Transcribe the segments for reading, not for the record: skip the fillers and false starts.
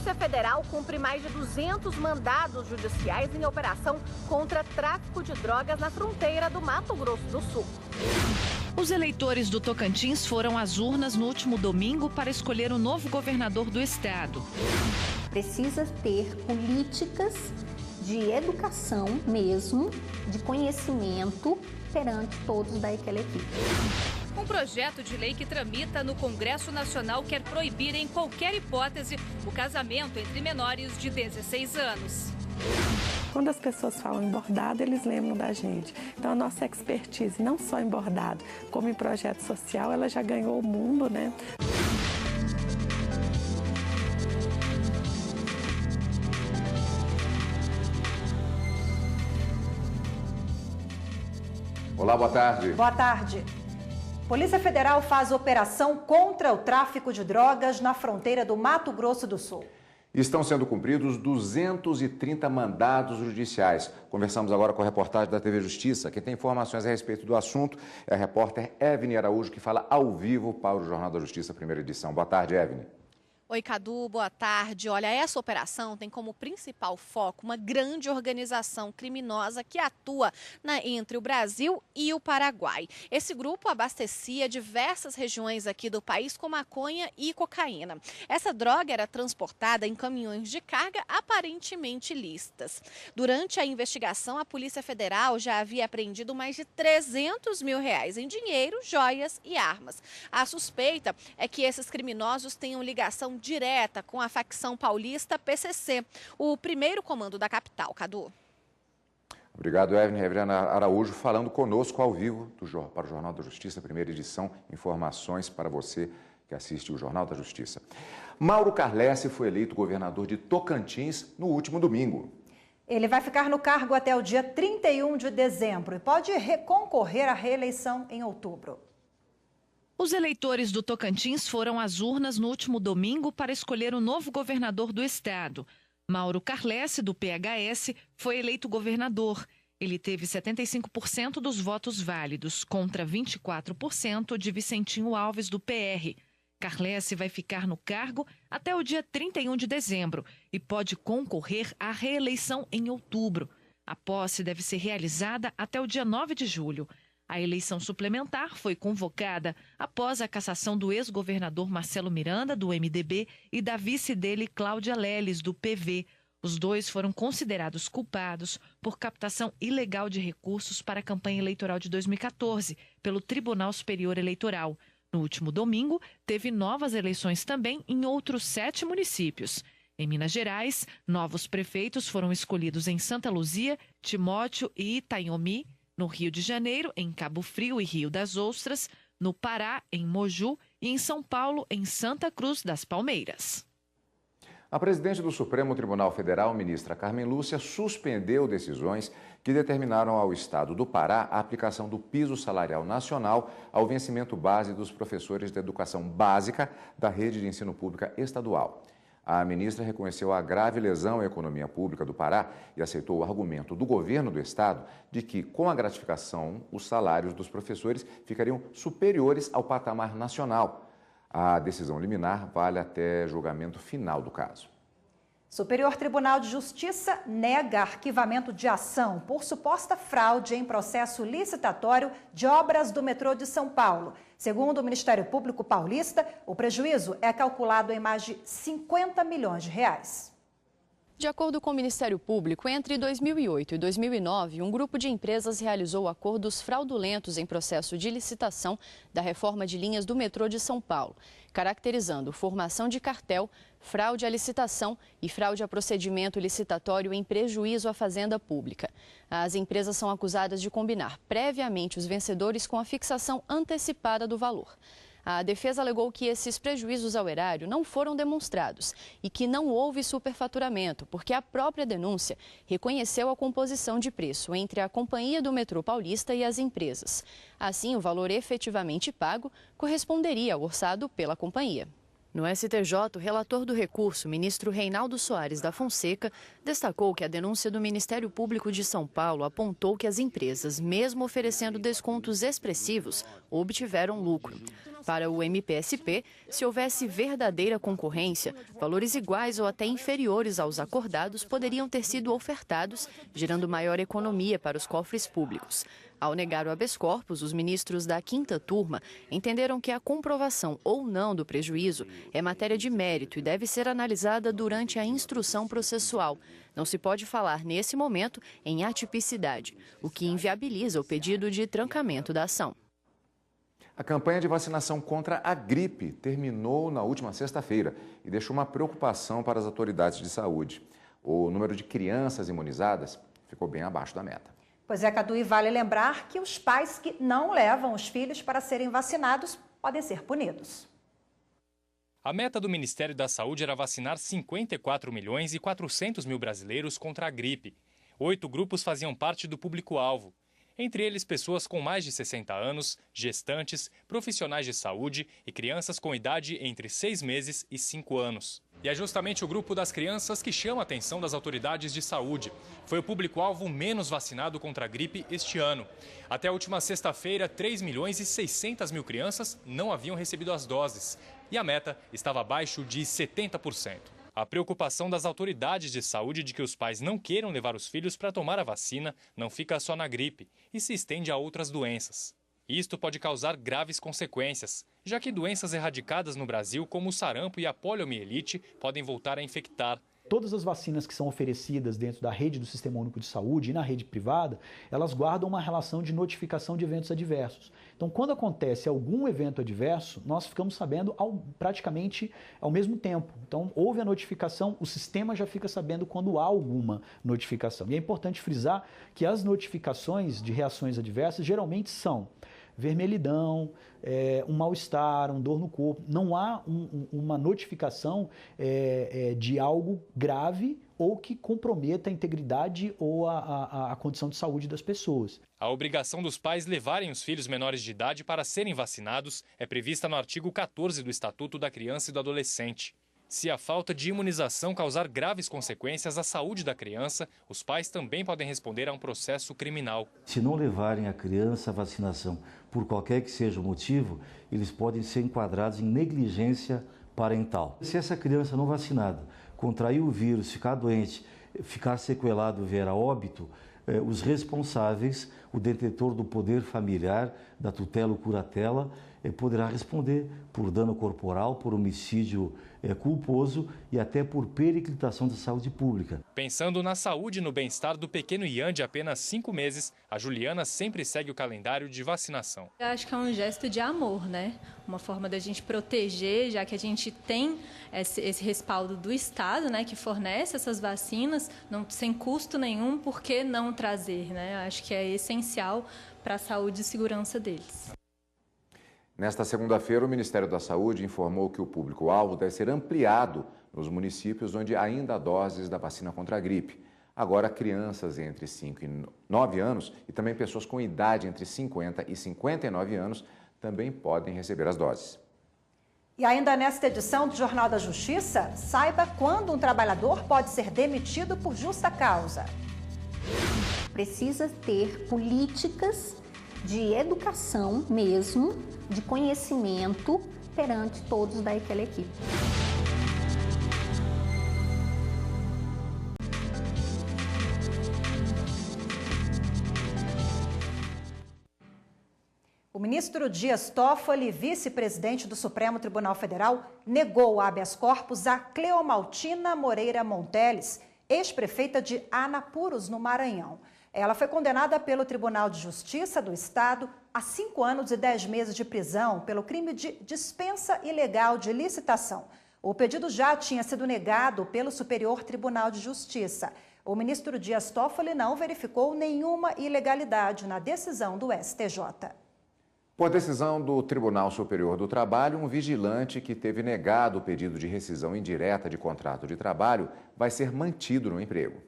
Polícia Federal cumpre mais de 200 mandados judiciais em operação contra tráfico de drogas na fronteira do Mato Grosso do Sul. Os eleitores do Tocantins foram às urnas no último domingo para escolher o novo governador do estado. Precisa ter políticas de educação mesmo, de conhecimento perante todos daquela equipe. Um projeto de lei que tramita no Congresso Nacional quer proibir em qualquer hipótese o casamento entre menores de 16 anos. Quando as pessoas falam em bordado, eles lembram da gente. Então a nossa expertise, não só em bordado, como em projeto social, ela já ganhou o mundo, né? Olá, boa tarde. Boa tarde. Polícia Federal faz operação contra o tráfico de drogas na fronteira do Mato Grosso do Sul. Estão sendo cumpridos 230 mandados judiciais. Conversamos agora com a reportagem da TV Justiça. Quem tem informações a respeito do assunto é a repórter Evne Araújo, que fala ao vivo para o Jornal da Justiça, primeira edição. Boa tarde, Evne. Oi, Cadu, boa tarde. Olha, essa operação tem como principal foco uma grande organização criminosa que atua entre o Brasil e o Paraguai. Esse grupo abastecia diversas regiões aqui do país com maconha e cocaína. Essa droga era transportada em caminhões de carga aparentemente lícitas. Durante a investigação, a Polícia Federal já havia apreendido mais de R$300 mil em dinheiro, joias e armas. A suspeita é que esses criminosos tenham ligação direta com a facção paulista PCC, o primeiro comando da capital. Cadu. Obrigado, Evne Araújo, falando conosco ao vivo para o Jornal da Justiça, primeira edição. Informações para você que assiste o Jornal da Justiça. Mauro Carlesse foi eleito governador de Tocantins no último domingo. Ele vai ficar no cargo até o dia 31 de dezembro e pode concorrer à reeleição em outubro. Os eleitores do Tocantins foram às urnas no último domingo para escolher o novo governador do estado. Mauro Carlesse, do PHS, foi eleito governador. Ele teve 75% dos votos válidos, contra 24% de Vicentinho Alves, do PR. Carlesse vai ficar no cargo até o dia 31 de dezembro e pode concorrer à reeleição em outubro. A posse deve ser realizada até o dia 9 de julho. A eleição suplementar foi convocada após a cassação do ex-governador Marcelo Miranda, do MDB, e da vice dele, Cláudia Leles, do PV. Os dois foram considerados culpados por captação ilegal de recursos para a campanha eleitoral de 2014, pelo Tribunal Superior Eleitoral. No último domingo, teve novas eleições também em outros 7 municípios. Em Minas Gerais, novos prefeitos foram escolhidos em Santa Luzia, Timóteo e Itanhomi. No Rio de Janeiro, em Cabo Frio e Rio das Ostras, no Pará, em Moju e em São Paulo, em Santa Cruz das Palmeiras. A presidente do Supremo Tribunal Federal, ministra Carmen Lúcia, suspendeu decisões que determinaram ao Estado do Pará a aplicação do piso salarial nacional ao vencimento base dos professores da educação básica da rede de ensino pública estadual. A ministra reconheceu a grave lesão à economia pública do Pará e aceitou o argumento do governo do estado de que, com a gratificação, os salários dos professores ficariam superiores ao patamar nacional. A decisão liminar vale até julgamento final do caso. Superior Tribunal de Justiça nega arquivamento de ação por suposta fraude em processo licitatório de obras do metrô de São Paulo. Segundo o Ministério Público Paulista, o prejuízo é calculado em mais de 50 milhões de reais. De acordo com o Ministério Público, entre 2008 e 2009, um grupo de empresas realizou acordos fraudulentos em processo de licitação da reforma de linhas do metrô de São Paulo, caracterizando formação de cartel, fraude à licitação e fraude a procedimento licitatório em prejuízo à fazenda pública. As empresas são acusadas de combinar previamente os vencedores com a fixação antecipada do valor. A defesa alegou que esses prejuízos ao erário não foram demonstrados e que não houve superfaturamento, porque a própria denúncia reconheceu a composição de preço entre a Companhia do Metrô Paulista e as empresas. Assim, o valor efetivamente pago corresponderia ao orçado pela companhia. No STJ, o relator do recurso, ministro Reinaldo Soares da Fonseca, destacou que a denúncia do Ministério Público de São Paulo apontou que as empresas, mesmo oferecendo descontos expressivos, obtiveram lucro. Para o MPSP, se houvesse verdadeira concorrência, valores iguais ou até inferiores aos acordados poderiam ter sido ofertados, gerando maior economia para os cofres públicos. Ao negar o habeas corpus, os ministros da 5ª turma entenderam que a comprovação ou não do prejuízo é matéria de mérito e deve ser analisada durante a instrução processual. Não se pode falar, nesse momento, em atipicidade, o que inviabiliza o pedido de trancamento da ação. A campanha de vacinação contra a gripe terminou na última sexta-feira e deixou uma preocupação para as autoridades de saúde. O número de crianças imunizadas ficou bem abaixo da meta. Pois é, Cadu, e vale lembrar que os pais que não levam os filhos para serem vacinados podem ser punidos. A meta do Ministério da Saúde era vacinar 54.400.000 brasileiros contra a gripe. 8 grupos faziam parte do público-alvo. Entre eles, pessoas com mais de 60 anos, gestantes, profissionais de saúde e crianças com idade entre 6 meses e 5 anos. E é justamente o grupo das crianças que chama a atenção das autoridades de saúde. Foi o público-alvo menos vacinado contra a gripe este ano. Até a última sexta-feira, 3.600.000 crianças não haviam recebido as doses. E a meta estava abaixo de 70%. A preocupação das autoridades de saúde de que os pais não queiram levar os filhos para tomar a vacina não fica só na gripe e se estende a outras doenças. Isto pode causar graves consequências, já que doenças erradicadas no Brasil, como o sarampo e a poliomielite, podem voltar a infectar. Todas as vacinas que são oferecidas dentro da rede do Sistema Único de Saúde e na rede privada, elas guardam uma relação de notificação de eventos adversos. Então, quando acontece algum evento adverso, nós ficamos sabendo praticamente ao mesmo tempo. Então, houve a notificação, o sistema já fica sabendo quando há alguma notificação. E é importante frisar que as notificações de reações adversas geralmente são vermelhidão, um mal-estar, dor no corpo. Não há uma notificação de algo grave ou que comprometa a integridade ou a condição de saúde das pessoas. A obrigação dos pais levarem os filhos menores de idade para serem vacinados é prevista no artigo 14 do Estatuto da Criança e do Adolescente. Se a falta de imunização causar graves consequências à saúde da criança, os pais também podem responder a um processo criminal. Se não levarem a criança à vacinação por qualquer que seja o motivo, eles podem ser enquadrados em negligência parental. Se essa criança não vacinada contrair o vírus, ficar doente, ficar sequelado, vier a óbito, os responsáveis, o detentor do poder familiar, da tutela ou curatela, poderá responder por dano corporal, por homicídio culposo e até por periclitação da saúde pública. Pensando na saúde e no bem-estar do pequeno Ian de apenas 5 meses, a Juliana sempre segue o calendário de vacinação. Eu acho que é um gesto de amor, né? Uma forma da gente proteger, já que a gente tem esse respaldo do Estado, né, que fornece essas vacinas, sem custo nenhum, por que não trazer, né? Eu acho que é essencial para a saúde e segurança deles. Nesta segunda-feira, o Ministério da Saúde informou que o público-alvo deve ser ampliado nos municípios onde ainda há doses da vacina contra a gripe. Agora, crianças entre 5 e 9 anos e também pessoas com idade entre 50 e 59 anos também podem receber as doses. E ainda nesta edição do Jornal da Justiça, saiba quando um trabalhador pode ser demitido por justa causa. Precisa ter políticas de educação mesmo, de conhecimento perante todos daquela equipe. O ministro Dias Toffoli, vice-presidente do Supremo Tribunal Federal, negou habeas corpus a Cleomaltina Moreira Monteles, ex-prefeita de Anapuros, no Maranhão. Ela foi condenada pelo Tribunal de Justiça do Estado a 5 anos e 10 meses de prisão pelo crime de dispensa ilegal de licitação. O pedido já tinha sido negado pelo Superior Tribunal de Justiça. O ministro Dias Toffoli não verificou nenhuma ilegalidade na decisão do STJ. Por decisão do Tribunal Superior do Trabalho, um vigilante que teve negado o pedido de rescisão indireta de contrato de trabalho vai ser mantido no emprego.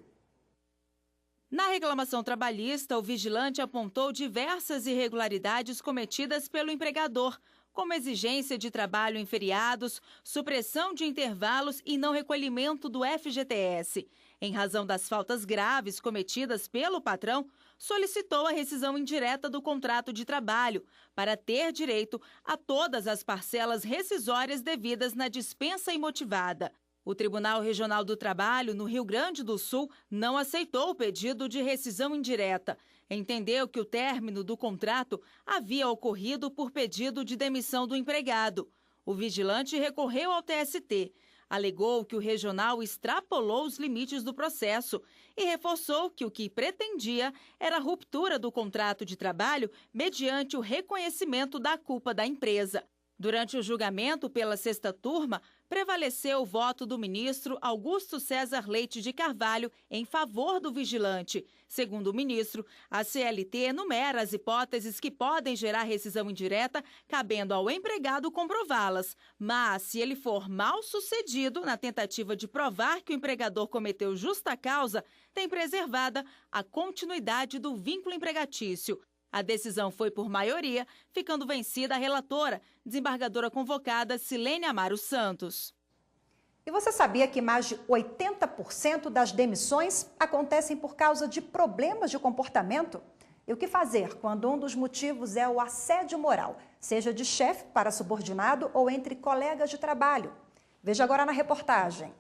Na reclamação trabalhista, o vigilante apontou diversas irregularidades cometidas pelo empregador, como exigência de trabalho em feriados, supressão de intervalos e não recolhimento do FGTS. Em razão das faltas graves cometidas pelo patrão, solicitou a rescisão indireta do contrato de trabalho para ter direito a todas as parcelas rescisórias devidas na dispensa imotivada. O Tribunal Regional do Trabalho, no Rio Grande do Sul, não aceitou o pedido de rescisão indireta. Entendeu que o término do contrato havia ocorrido por pedido de demissão do empregado. O vigilante recorreu ao TST. Alegou que o regional extrapolou os limites do processo e reforçou que o que pretendia era a ruptura do contrato de trabalho mediante o reconhecimento da culpa da empresa. Durante o julgamento pela sexta turma, prevaleceu o voto do ministro Augusto César Leite de Carvalho em favor do vigilante. Segundo o ministro, a CLT enumera as hipóteses que podem gerar rescisão indireta, cabendo ao empregado comprová-las. Mas, se ele for mal sucedido na tentativa de provar que o empregador cometeu justa causa, tem preservada a continuidade do vínculo empregatício. A decisão foi por maioria, ficando vencida a relatora, desembargadora convocada Silene Amaro Santos. E você sabia que mais de 80% das demissões acontecem por causa de problemas de comportamento? E o que fazer quando um dos motivos é o assédio moral, seja de chefe para subordinado ou entre colegas de trabalho? Veja agora na reportagem.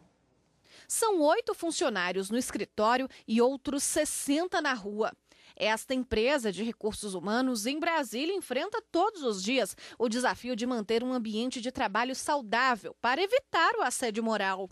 São 8 funcionários no escritório e outros 60 na rua. Esta empresa de recursos humanos em Brasília enfrenta todos os dias o desafio de manter um ambiente de trabalho saudável para evitar o assédio moral.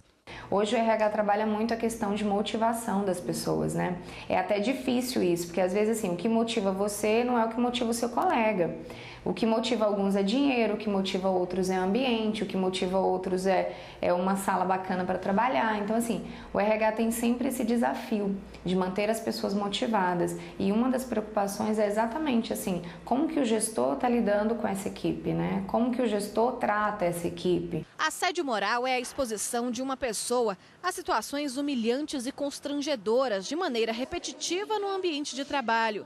Hoje o RH trabalha muito a questão de motivação das pessoas, né? É até difícil isso, porque às vezes assim, o que motiva você não é o que motiva o seu colega. O que motiva alguns é dinheiro, o que motiva outros é ambiente, o que motiva outros é uma sala bacana para trabalhar. Então assim, o RH tem sempre esse desafio de manter as pessoas motivadas. E uma das preocupações é exatamente assim, como que o gestor está lidando com essa equipe, né? Como que o gestor trata essa equipe. Assédio moral é a exposição de uma pessoa a situações humilhantes e constrangedoras de maneira repetitiva no ambiente de trabalho.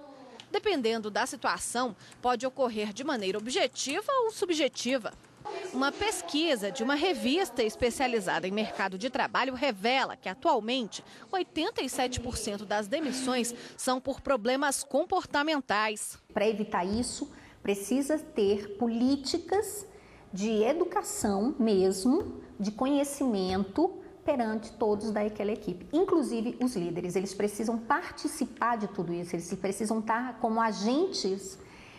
Dependendo da situação, pode ocorrer de maneira objetiva ou subjetiva. Uma pesquisa de uma revista especializada em mercado de trabalho revela que, atualmente, 87% das demissões são por problemas comportamentais. Para evitar isso, precisa ter políticas de educação mesmo, de conhecimento perante todos daquela equipe, inclusive os líderes. Eles precisam participar de tudo isso, eles precisam estar como agentes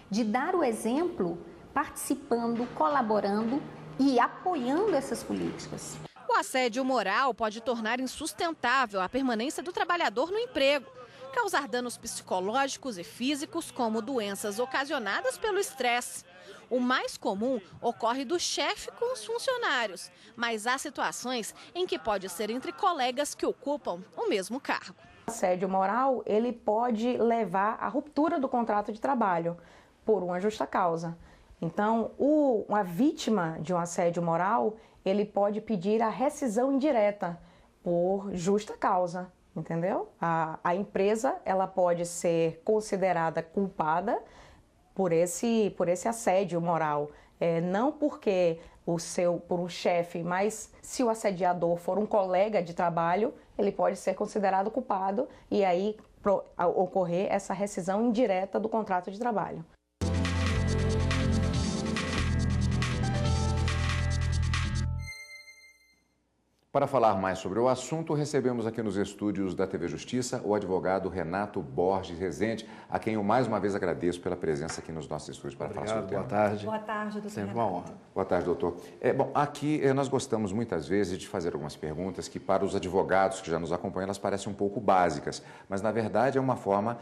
de dar o exemplo, participando, colaborando e apoiando essas políticas. O assédio moral pode tornar insustentável a permanência do trabalhador no emprego, causar danos psicológicos e físicos, como doenças ocasionadas pelo estresse. O mais comum ocorre do chefe com os funcionários, mas há situações em que pode ser entre colegas que ocupam o mesmo cargo. O assédio moral, ele pode levar à ruptura do contrato de trabalho por uma justa causa. Então, uma vítima de um assédio moral, ele pode pedir a rescisão indireta por justa causa, entendeu? A empresa, ela pode ser considerada culpada por esse assédio moral. Não porque por um chefe, mas se o assediador for um colega de trabalho, ele pode ser considerado culpado e aí ocorrer essa rescisão indireta do contrato de trabalho. Para falar mais sobre o assunto, recebemos aqui nos estúdios da TV Justiça o advogado Renato Borges Rezende, a quem eu mais uma vez agradeço pela presença aqui nos nossos estúdios para falar sobre o tema. Boa tarde. Boa tarde, doutor. Sempre uma honra. Boa tarde, doutor. Bom, aqui nós gostamos muitas vezes de fazer algumas perguntas que para os advogados que já nos acompanham elas parecem um pouco básicas, mas na verdade é uma forma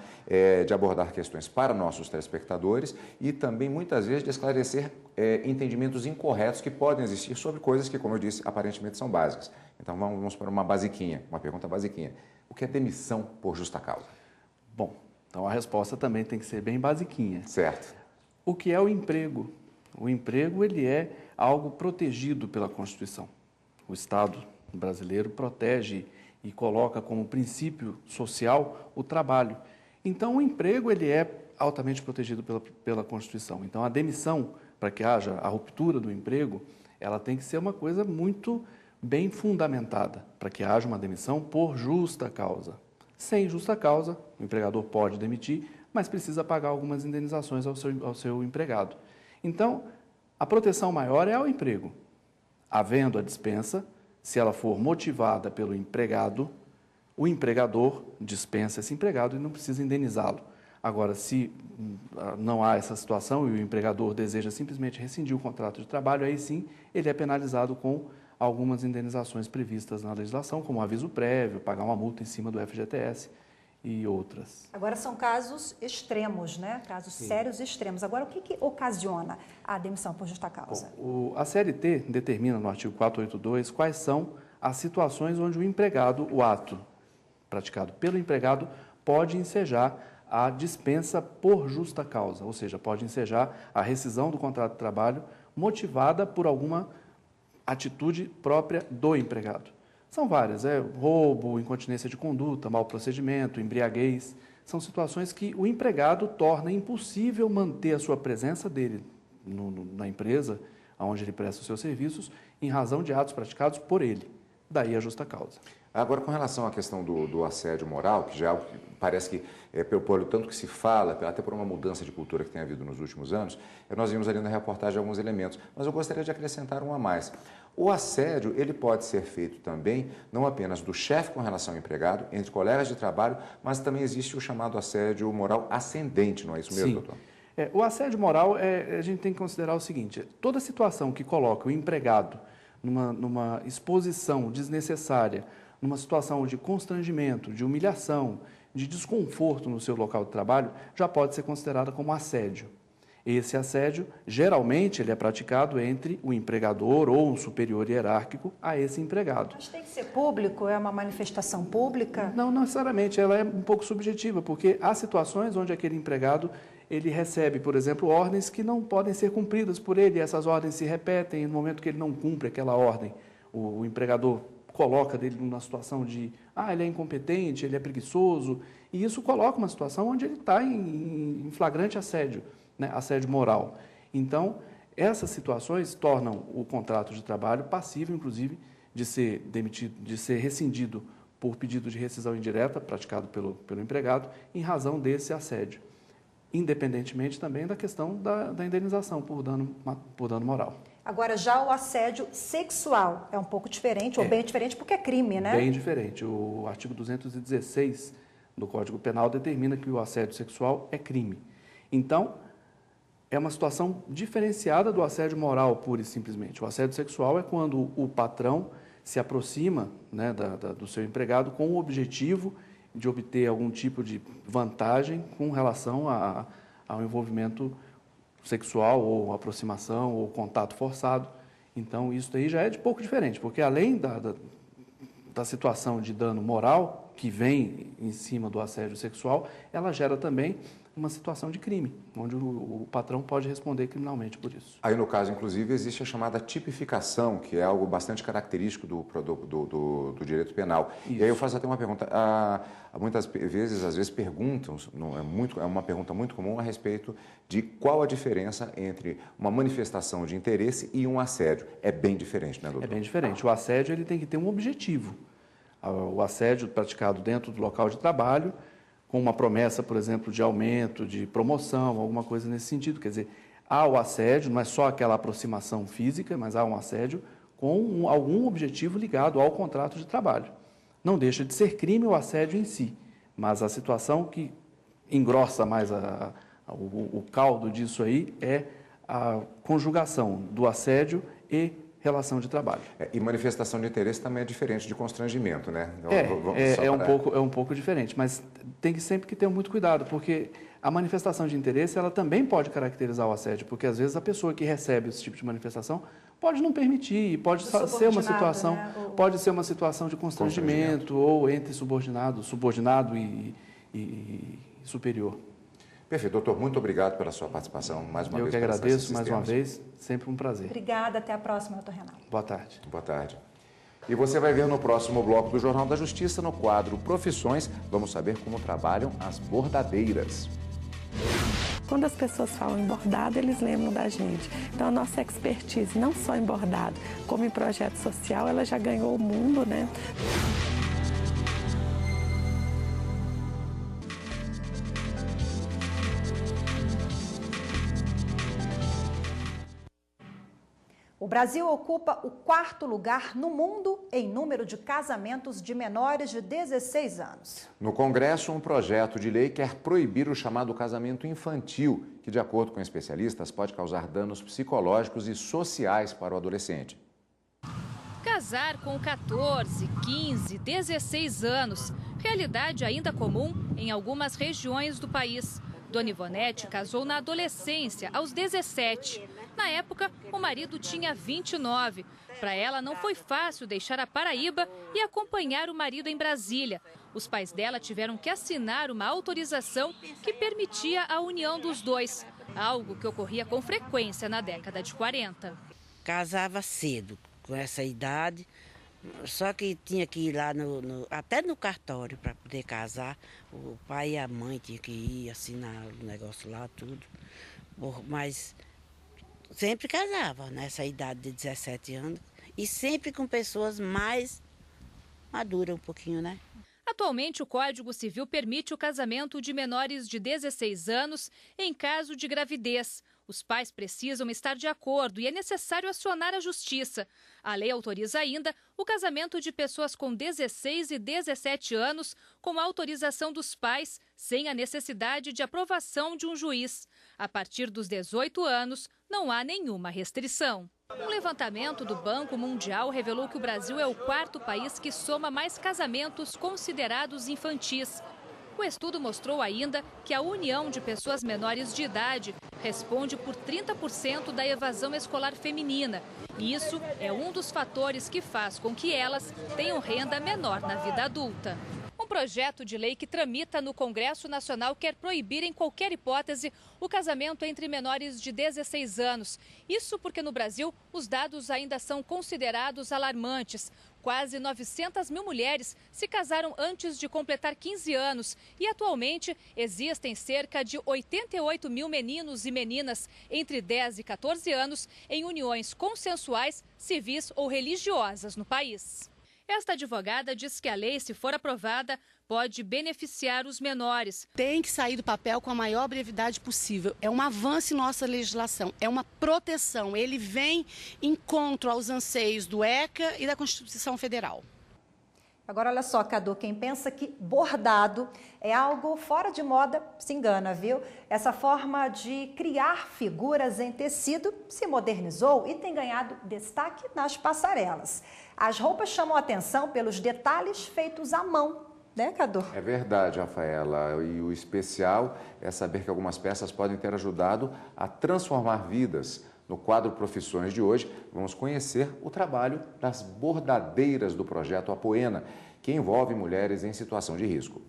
de abordar questões para nossos telespectadores e também muitas vezes de esclarecer entendimentos incorretos que podem existir sobre coisas que, como eu disse, aparentemente são básicas. Então vamos para uma pergunta basiquinha. O que é demissão por justa causa? Bom, então a resposta também tem que ser bem basiquinha. Certo. O que é o emprego? O emprego, ele é algo protegido pela Constituição. O Estado brasileiro protege e coloca como princípio social o trabalho. Então o emprego, ele é altamente protegido pela Constituição. Então a demissão, para que haja a ruptura do emprego, ela tem que ser uma coisa muito bem fundamentada, para que haja uma demissão por justa causa. Sem justa causa, o empregador pode demitir, mas precisa pagar algumas indenizações ao seu empregado. Então, a proteção maior é ao emprego. Havendo a dispensa, se ela for motivada pelo empregado, o empregador dispensa esse empregado e não precisa indenizá-lo. Agora, se não há essa situação e o empregador deseja simplesmente rescindir o contrato de trabalho, aí sim ele é penalizado com algumas indenizações previstas na legislação, como aviso prévio, pagar uma multa em cima do FGTS e outras. Agora, são casos extremos, né? Casos sérios e extremos. Agora, o que ocasiona a demissão por justa causa? Bom, a CLT determina no artigo 482 quais são as situações onde o empregado, o ato praticado pelo empregado, pode ensejar a dispensa por justa causa, ou seja, pode ensejar a rescisão do contrato de trabalho motivada por alguma atitude própria do empregado. São várias, roubo, incontinência de conduta, mau procedimento, embriaguez. São situações que o empregado torna impossível manter a sua presença dele na empresa, onde ele presta os seus serviços, em razão de atos praticados por ele. Daí a justa causa. Agora, com relação à questão do assédio moral, que já parece que, pelo tanto que se fala, até por uma mudança de cultura que tem havido nos últimos anos, nós vimos ali na reportagem alguns elementos, mas eu gostaria de acrescentar um a mais. O assédio, ele pode ser feito também, não apenas do chefe com relação ao empregado, entre colegas de trabalho, mas também existe o chamado assédio moral ascendente, não é isso mesmo, doutor? O assédio moral, a gente tem que considerar o seguinte, toda situação que coloca o empregado numa exposição desnecessária, numa situação de constrangimento, de humilhação, de desconforto no seu local de trabalho, já pode ser considerada como assédio. Esse assédio, geralmente, ele é praticado entre o empregador ou um superior hierárquico a esse empregado. Mas tem que ser público? É uma manifestação pública? Não necessariamente, ela é um pouco subjetiva, porque há situações onde aquele empregado ele recebe, por exemplo, ordens que não podem ser cumpridas por ele, e essas ordens se repetem, e no momento que ele não cumpre aquela ordem, o empregador coloca dele numa situação de, ele é incompetente, ele é preguiçoso, e isso coloca uma situação onde ele está em flagrante assédio, né, assédio moral. Então, essas situações tornam o contrato de trabalho passível, inclusive, de ser demitido, de ser rescindido por pedido de rescisão indireta praticado pelo empregado, em razão desse assédio, independentemente também da questão da indenização por dano moral. Agora, já o assédio sexual é um pouco diferente, ou bem diferente, porque é crime, né? Bem diferente. O artigo 216 do Código Penal determina que o assédio sexual é crime. Então, é uma situação diferenciada do assédio moral, pura e simplesmente. O assédio sexual é quando o patrão se aproxima, né, do seu empregado com o objetivo de obter algum tipo de vantagem com relação ao envolvimento sexual, ou aproximação, ou contato forçado. Então, isso daí já é de pouco diferente, porque além da situação de dano moral que vem em cima do assédio sexual, ela gera também uma situação de crime, onde o patrão pode responder criminalmente por isso. Aí, no caso, inclusive, existe a chamada tipificação, que é algo bastante característico do direito penal. Isso. E aí eu faço até uma pergunta. Muitas vezes, às vezes, perguntam, é uma pergunta muito comum a respeito de qual a diferença entre uma manifestação de interesse e um assédio. É bem diferente, né, doutor? É bem diferente. O assédio ele tem que ter um objetivo. O assédio praticado dentro do local de trabalho, com uma promessa, por exemplo, de aumento, de promoção, alguma coisa nesse sentido. Quer dizer, há o assédio, não é só aquela aproximação física, mas há um assédio com algum objetivo ligado ao contrato de trabalho. Não deixa de ser crime o assédio em si, mas a situação que engrossa mais o caldo disso aí é a conjugação do assédio e relação de trabalho. E manifestação de interesse também é diferente de constrangimento, né? É um pouco diferente, mas tem que sempre ter muito cuidado, porque a manifestação de interesse ela também pode caracterizar o assédio, porque às vezes a pessoa que recebe esse tipo de manifestação pode não permitir, pode ser uma situação, né? Pode ser uma situação de constrangimento ou entre subordinado e superior. Perfeito, doutor, muito obrigado pela sua participação mais uma vez. Eu que agradeço mais uma vez, sempre um prazer. Obrigada, até a próxima, doutor Renato. Boa tarde. Boa tarde. E você vai ver no próximo bloco do Jornal da Justiça, no quadro Profissões, vamos saber como trabalham as bordadeiras. Quando as pessoas falam em bordado, eles lembram da gente. Então, a nossa expertise, não só em bordado, como em projeto social, ela já ganhou o mundo, né? O Brasil ocupa o 4º lugar no mundo em número de casamentos de menores de 16 anos. No Congresso, um projeto de lei quer proibir o chamado casamento infantil, que, de acordo com especialistas, pode causar danos psicológicos e sociais para o adolescente. Casar com 14, 15, 16 anos, realidade ainda comum em algumas regiões do país. Dona Ivonete casou na adolescência, aos 17. Na época, o marido tinha 29. Para ela, não foi fácil deixar a Paraíba e acompanhar o marido em Brasília. Os pais dela tiveram que assinar uma autorização que permitia a união dos dois, algo que ocorria com frequência na década de 40. Casava cedo, com essa idade, só que tinha que ir lá até no cartório para poder casar. O pai e a mãe tinham que ir assinar o negócio lá, tudo. Mas sempre casava nessa idade de 17 anos e sempre com pessoas mais maduras um pouquinho, né? Atualmente, o Código Civil permite o casamento de menores de 16 anos em caso de gravidez. Os pais precisam estar de acordo e é necessário acionar a justiça. A lei autoriza ainda o casamento de pessoas com 16 e 17 anos com autorização dos pais, sem a necessidade de aprovação de um juiz. A partir dos 18 anos, não há nenhuma restrição. Um levantamento do Banco Mundial revelou que o Brasil é o 4º país que soma mais casamentos considerados infantis. O estudo mostrou ainda que a união de pessoas menores de idade responde por 30% da evasão escolar feminina. E isso é um dos fatores que faz com que elas tenham renda menor na vida adulta. Um projeto de lei que tramita no Congresso Nacional quer proibir em qualquer hipótese o casamento entre menores de 16 anos. Isso porque no Brasil os dados ainda são considerados alarmantes. Quase 900 mil mulheres se casaram antes de completar 15 anos e atualmente existem cerca de 88 mil meninos e meninas entre 10 e 14 anos em uniões consensuais, civis ou religiosas no país. Esta advogada diz que a lei, se for aprovada, pode beneficiar os menores. Tem que sair do papel com a maior brevidade possível. É um avanço em nossa legislação, é uma proteção. Ele vem encontro aos anseios do ECA e da Constituição Federal. Agora, olha só, Cadu, quem pensa que bordado é algo fora de moda, se engana, viu? Essa forma de criar figuras em tecido se modernizou e tem ganhado destaque nas passarelas. As roupas chamam a atenção pelos detalhes feitos à mão, né, Cadu? É verdade, Rafaela. E o especial é saber que algumas peças podem ter ajudado a transformar vidas. No quadro Profissões de hoje, vamos conhecer o trabalho das bordadeiras do projeto Apoena, que envolve mulheres em situação de risco.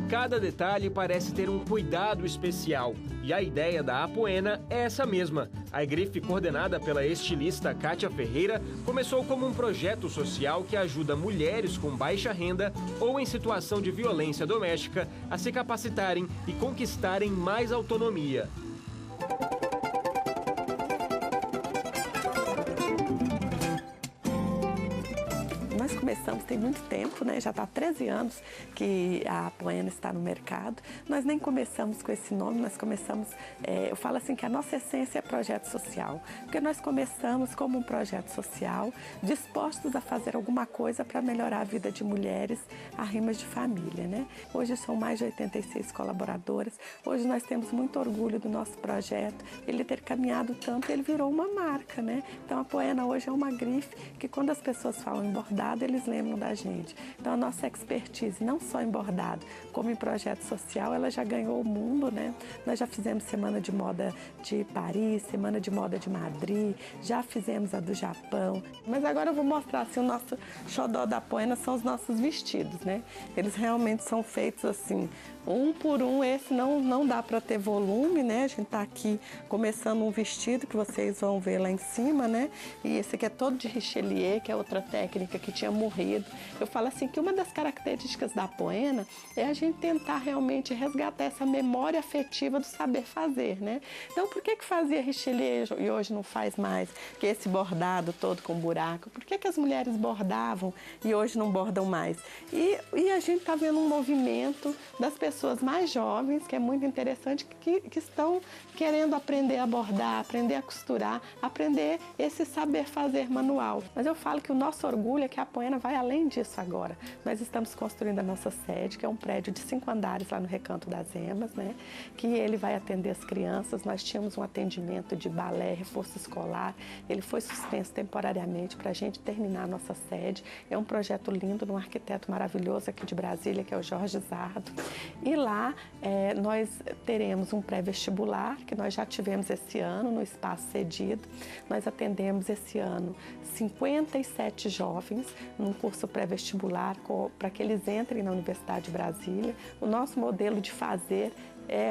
Cada detalhe parece ter um cuidado especial. E a ideia da Apoena é essa mesma. A grife, coordenada pela estilista Kátia Ferreira, começou como um projeto social que ajuda mulheres com baixa renda ou em situação de violência doméstica a se capacitarem e conquistarem mais autonomia. Nós começamos tem muito tempo, né? Já está há 13 anos que a Apoena está no mercado. Nós nem começamos com esse nome, nós começamos, eu falo assim que a nossa essência é projeto social, porque nós começamos como um projeto social, dispostos a fazer alguma coisa para melhorar a vida de mulheres arrimas de família, né? Hoje são mais de 86 colaboradoras, hoje nós temos muito orgulho do nosso projeto, ele ter caminhado tanto, ele virou uma marca, né? Então a Apoena hoje é uma grife que quando as pessoas falam em bordado, eles lembram da gente. Então a nossa expertise, não só em bordado, como em projeto social, ela já ganhou o mundo, né? Nós já fizemos Semana de Moda de Paris, Semana de Moda de Madrid, já fizemos a do Japão. Mas agora eu vou mostrar assim, o nosso xodó da Apoena são os nossos vestidos, né? Eles realmente são feitos assim, um por um. Esse não dá para ter volume, né? A gente tá aqui começando um vestido que vocês vão ver lá em cima, né? E esse aqui é todo de Richelieu, que é outra técnica que tinha morrido. Eu falo assim que uma das características da Apoena é a gente tentar realmente resgatar essa memória afetiva do saber fazer, né? Então, por que fazia Richelieu e hoje não faz mais? Que esse bordado todo com buraco? Por que as mulheres bordavam e hoje não bordam mais? E a gente está vendo um movimento das pessoas mais jovens, que é muito interessante, que estão querendo aprender a bordar, aprender a costurar, aprender esse saber fazer manual. Mas eu falo que o nosso orgulho é que a Apoena vai além disso agora. Nós estamos construindo a nossa sede, que é um prédio de 5 andares lá no Recanto das Emas, né? Que ele vai atender as crianças. Nós tínhamos um atendimento de balé, reforço escolar. Ele foi suspenso temporariamente para a gente terminar a nossa sede. É um projeto lindo de um arquiteto maravilhoso aqui de Brasília, que é o Jorge Zardo. E lá nós teremos um pré-vestibular, que nós já tivemos esse ano no espaço cedido. Nós atendemos esse ano 57 jovens num curso pré-vestibular para que eles entrem na Universidade de Brasília. O nosso modelo de fazer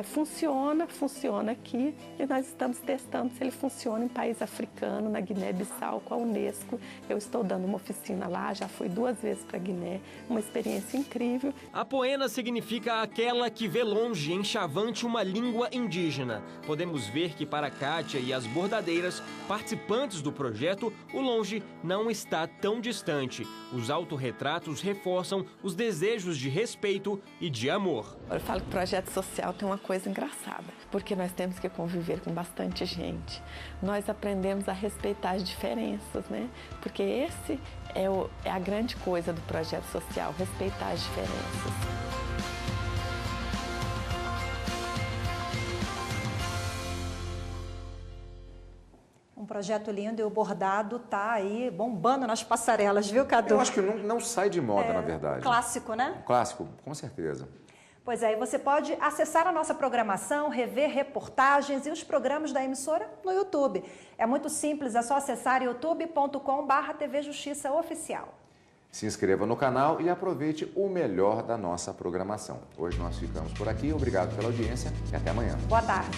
funciona aqui e nós estamos testando se ele funciona em país africano, na Guiné-Bissau, com a Unesco. Eu estou dando uma oficina lá, já fui 2 vezes para a Guiné, uma experiência incrível. Apoena significa aquela que vê longe em Chavante uma língua indígena. Podemos ver que para Kátia e as bordadeiras, participantes do projeto, o longe não está tão distante. Os autorretratos reforçam os desejos de respeito e de amor. Eu falo que o projeto social tem uma coisa engraçada, porque nós temos que conviver com bastante gente. Nós aprendemos a respeitar as diferenças, né? Porque esse é a grande coisa do projeto social, respeitar as diferenças. Um projeto lindo e o bordado tá aí bombando nas passarelas, viu, Cadu? Eu acho que não sai de moda, na verdade. Clássico, né? Clássico, com certeza. Pois é, e você pode acessar a nossa programação, rever reportagens e os programas da emissora no YouTube. É muito simples, é só acessar youtube.com/TV Justiça Oficial. Se inscreva no canal e aproveite o melhor da nossa programação. Hoje nós ficamos por aqui, obrigado pela audiência e até amanhã. Boa tarde.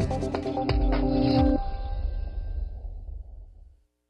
Thank you.